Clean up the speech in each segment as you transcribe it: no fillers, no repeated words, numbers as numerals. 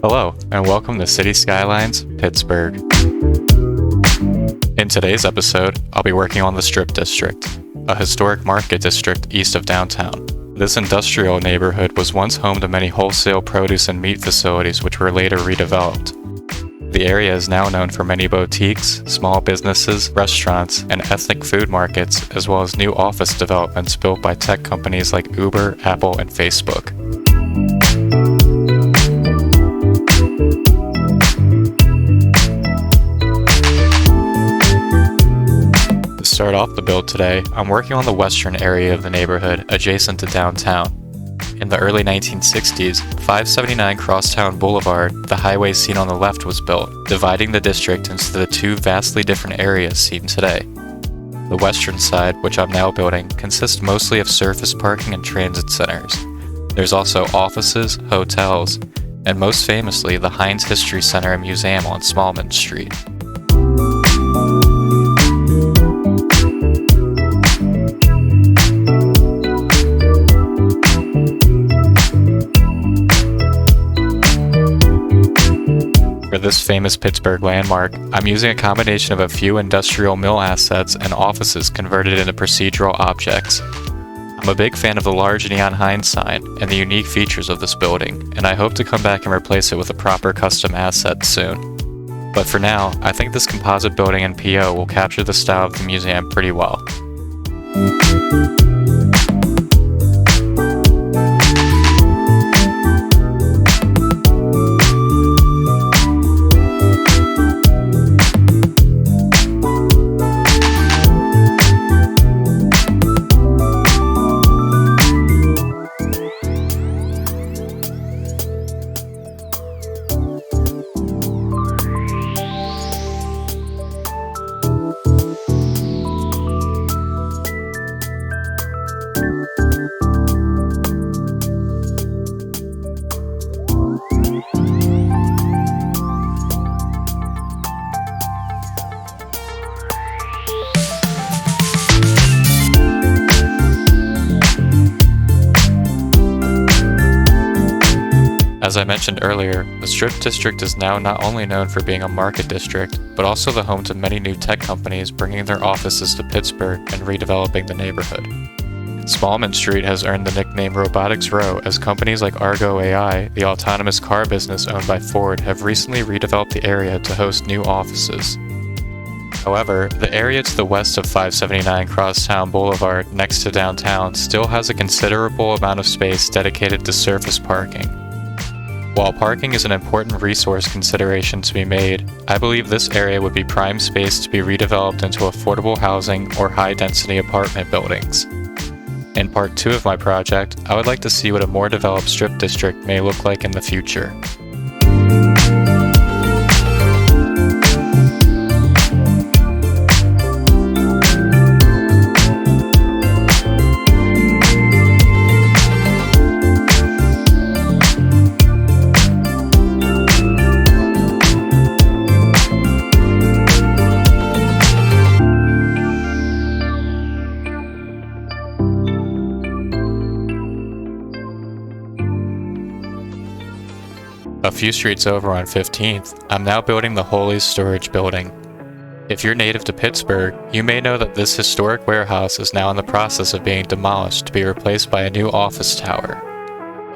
Hello, and welcome to City Skylines, Pittsburgh. In today's episode, I'll be working on the Strip District, a historic market district east of downtown. This industrial neighborhood was once home to many wholesale produce and meat facilities which were later redeveloped. The area is now known for many boutiques, small businesses, restaurants, and ethnic food markets, as well as new office developments built by tech companies like Uber, Apple, and Facebook. To start off the build today, I'm working on the western area of the neighborhood adjacent to downtown. In the early 1960s, 579 Crosstown Boulevard, the highway seen on the left, was built, dividing the district into the two vastly different areas seen today. The western side, which I'm now building, consists mostly of surface parking and transit centers. There's also offices, hotels, and most famously the Heinz History Center and Museum on Smallman Street. For this famous Pittsburgh landmark, I'm using a combination of a few industrial mill assets and offices converted into procedural objects. I'm a big fan of the large neon Heinz sign and the unique features of this building, and I hope to come back and replace it with a proper custom asset soon. But for now, I think this composite building in PO will capture the style of the museum pretty well. As I mentioned earlier, the Strip District is now not only known for being a market district, but also the home to many new tech companies bringing their offices to Pittsburgh and redeveloping the neighborhood. Smallman Street has earned the nickname Robotics Row as companies like Argo AI, the autonomous car business owned by Ford, have recently redeveloped the area to host new offices. However, the area to the west of 579 Crosstown Boulevard next to downtown still has a considerable amount of space dedicated to surface parking. While parking is an important resource consideration to be made, I believe this area would be prime space to be redeveloped into affordable housing or high-density apartment buildings. In part 2 of my project, I would like to see what a more developed strip district may look like in the future. A few streets over on 15th, I'm now building the Wholey storage building. If you're native to Pittsburgh, you may know that this historic warehouse is now in the process of being demolished to be replaced by a new office tower.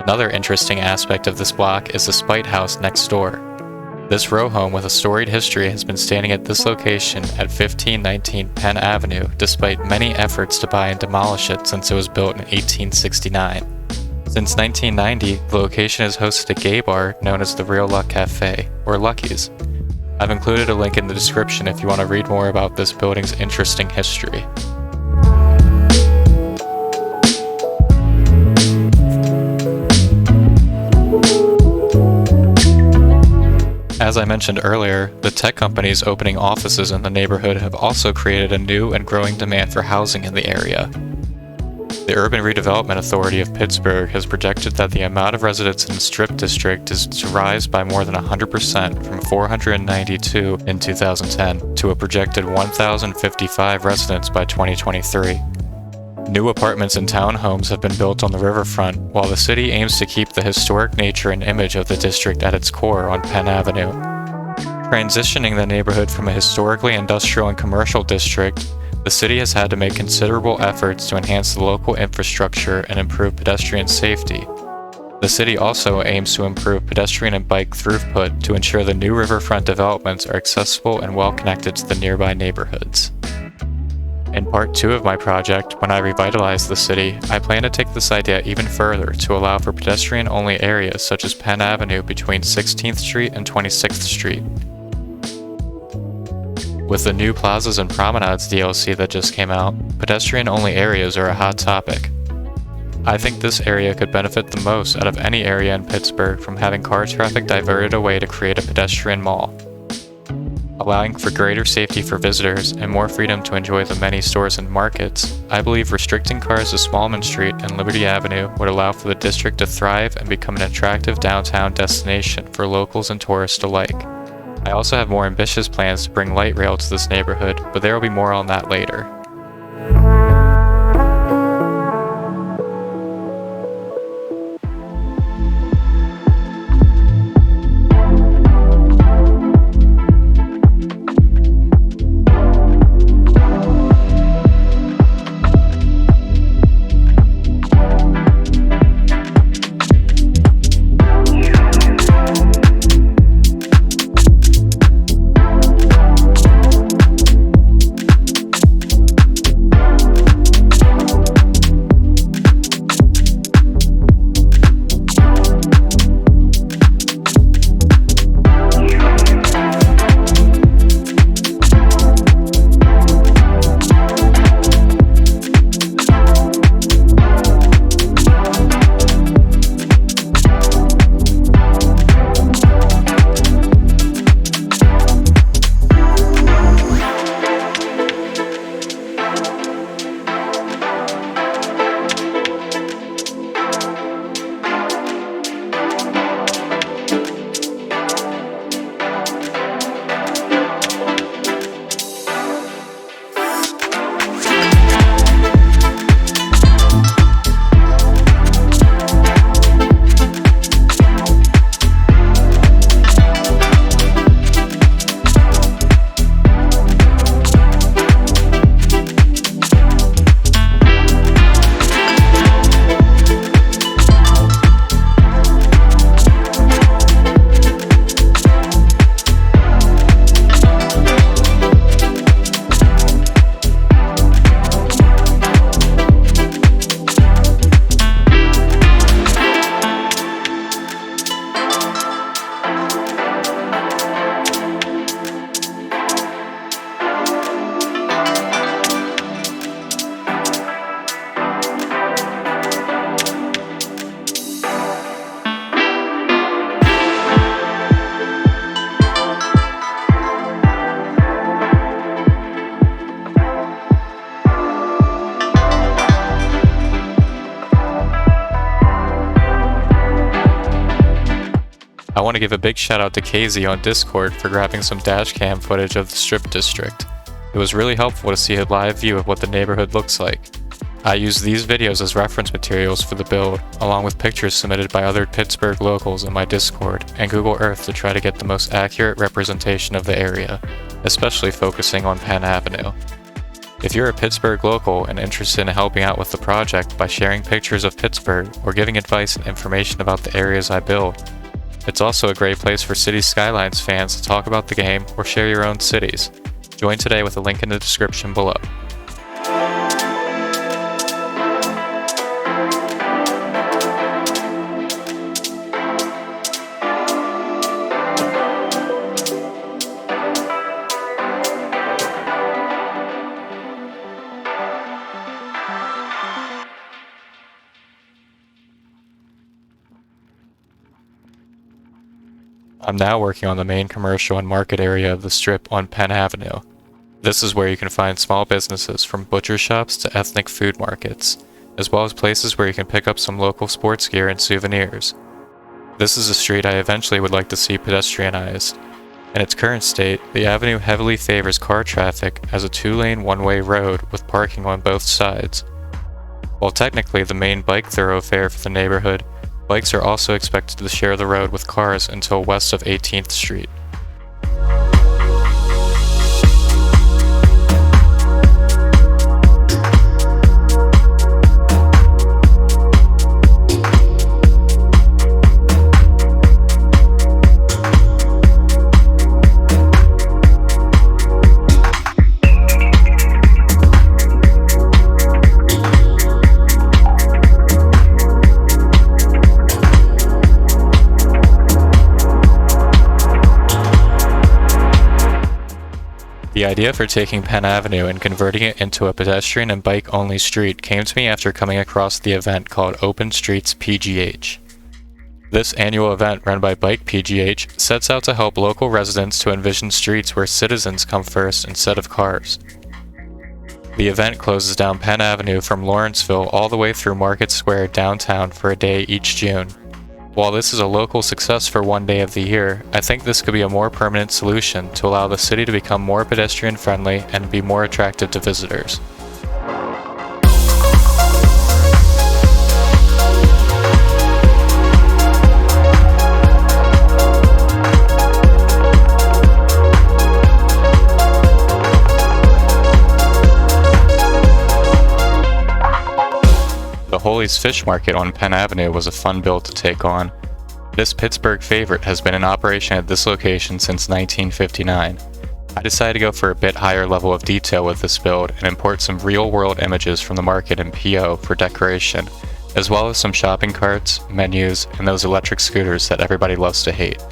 Another interesting aspect of this block is the Spite House next door. This row home with a storied history has been standing at this location at 1519 Penn Avenue despite many efforts to buy and demolish it since it was built in 1869. Since 1990, the location has hosted a gay bar known as the Real Luck Cafe, or Lucky's. I've included a link in the description if you want to read more about this building's interesting history. As I mentioned earlier, the tech companies opening offices in the neighborhood have also created a new and growing demand for housing in the area. The Urban Redevelopment Authority of Pittsburgh has projected that the amount of residents in the Strip District is to rise by more than 100% from 492 in 2010 to a projected 1,055 residents by 2023. New apartments and townhomes have been built on the riverfront, while the city aims to keep the historic nature and image of the district at its core on Penn Avenue. Transitioning the neighborhood from a historically industrial and commercial district, the city has had to make considerable efforts to enhance the local infrastructure and improve pedestrian safety. The city also aims to improve pedestrian and bike throughput to ensure the new riverfront developments are accessible and well connected to the nearby neighborhoods. In part 2 of my project, when I revitalize the city, I plan to take this idea even further to allow for pedestrian-only areas such as Penn Avenue between 16th Street and 26th Street. With the new Plazas and Promenades DLC that just came out, pedestrian-only areas are a hot topic. I think this area could benefit the most out of any area in Pittsburgh from having car traffic diverted away to create a pedestrian mall. Allowing for greater safety for visitors and more freedom to enjoy the many stores and markets, I believe restricting cars to Smallman Street and Liberty Avenue would allow for the district to thrive and become an attractive downtown destination for locals and tourists alike. I also have more ambitious plans to bring light rail to this neighborhood, but there will be more on that later. I want to give a big shout out to KZ on Discord for grabbing some dashcam footage of the Strip District. It was really helpful to see a live view of what the neighborhood looks like. I used these videos as reference materials for the build, along with pictures submitted by other Pittsburgh locals in my Discord and Google Earth to try to get the most accurate representation of the area, especially focusing on Penn Avenue. If you're a Pittsburgh local and interested in helping out with the project by sharing pictures of Pittsburgh or giving advice and information about the areas I build, it's also a great place for City Skylines fans to talk about the game or share your own cities. Join today with a link in the description below. I'm now working on the main commercial and market area of the Strip on Penn Avenue. This is where you can find small businesses from butcher shops to ethnic food markets, as well as places where you can pick up some local sports gear and souvenirs. This is a street I eventually would like to see pedestrianized. In its current state, the avenue heavily favors car traffic as a two-lane one-way road with parking on both sides. While technically the main bike thoroughfare for the neighborhood, bikes are also expected to share the road with cars until west of 18th Street. The idea for taking Penn Avenue and converting it into a pedestrian and bike-only street came to me after coming across the event called Open Streets PGH. This annual event run by Bike PGH sets out to help local residents to envision streets where citizens come first instead of cars. The event closes down Penn Avenue from Lawrenceville all the way through Market Square downtown for a day each June. While this is a local success for one day of the year, I think this could be a more permanent solution to allow the city to become more pedestrian-friendly and be more attractive to visitors. The Wholey's Fish Market on Penn Avenue was a fun build to take on. This Pittsburgh favorite has been in operation at this location since 1959. I decided to go for a bit higher level of detail with this build and import some real-world images from the market in PO for decoration, as well as some shopping carts, menus, and those electric scooters that everybody loves to hate.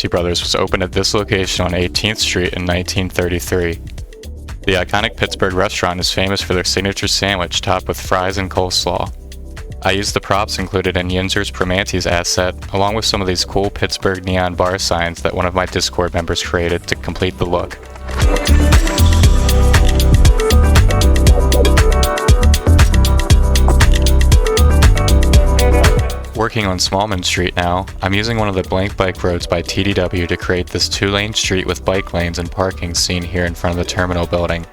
Primanti brothers was opened at this location on 18th Street in 1933. The iconic Pittsburgh restaurant is famous for their signature sandwich topped with fries and coleslaw. I used the props included in Yinzer's Primanti's asset, along with some of these cool Pittsburgh neon bar signs that one of my Discord members created to complete the look. Working on Smallman Street now, I'm using one of the blank bike roads by TDW to create this 2-lane street with bike lanes and parking seen here in front of the terminal building.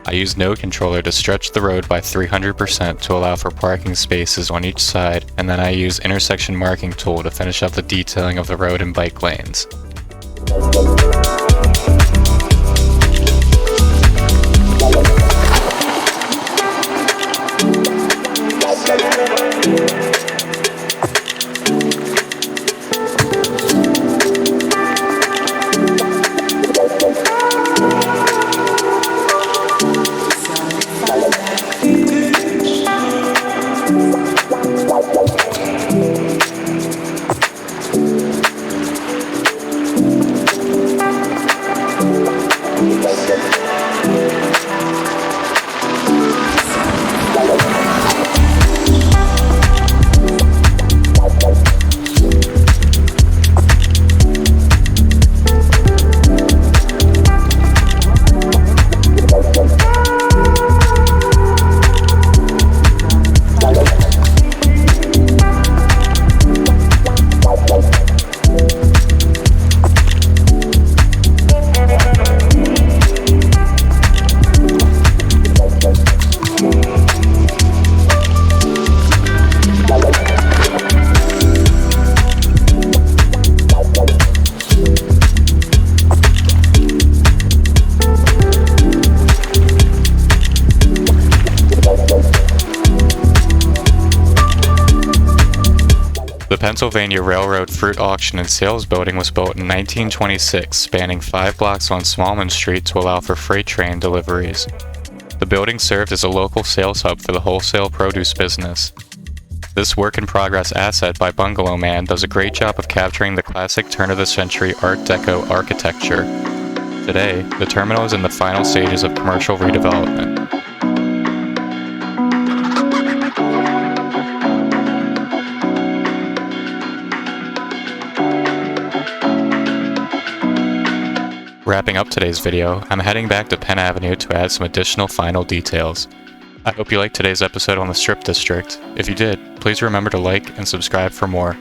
I used Node Controller to stretch the road by 300% to allow for parking spaces on each side, and then I use Intersection Marking Tool to finish up the detailing of the road and bike lanes. The Pennsylvania Railroad Fruit Auction and Sales Building was built in 1926, spanning 5 blocks on Smallman Street to allow for freight train deliveries. The building served as a local sales hub for the wholesale produce business. This work-in-progress asset by Bungalow Man does a great job of capturing the classic turn-of-the-century Art Deco architecture. Today, the terminal is in the final stages of commercial redevelopment. Wrapping up today's video, I'm heading back to Penn Avenue to add some additional final details. I hope you liked today's episode on the Strip District. If you did, please remember to like and subscribe for more.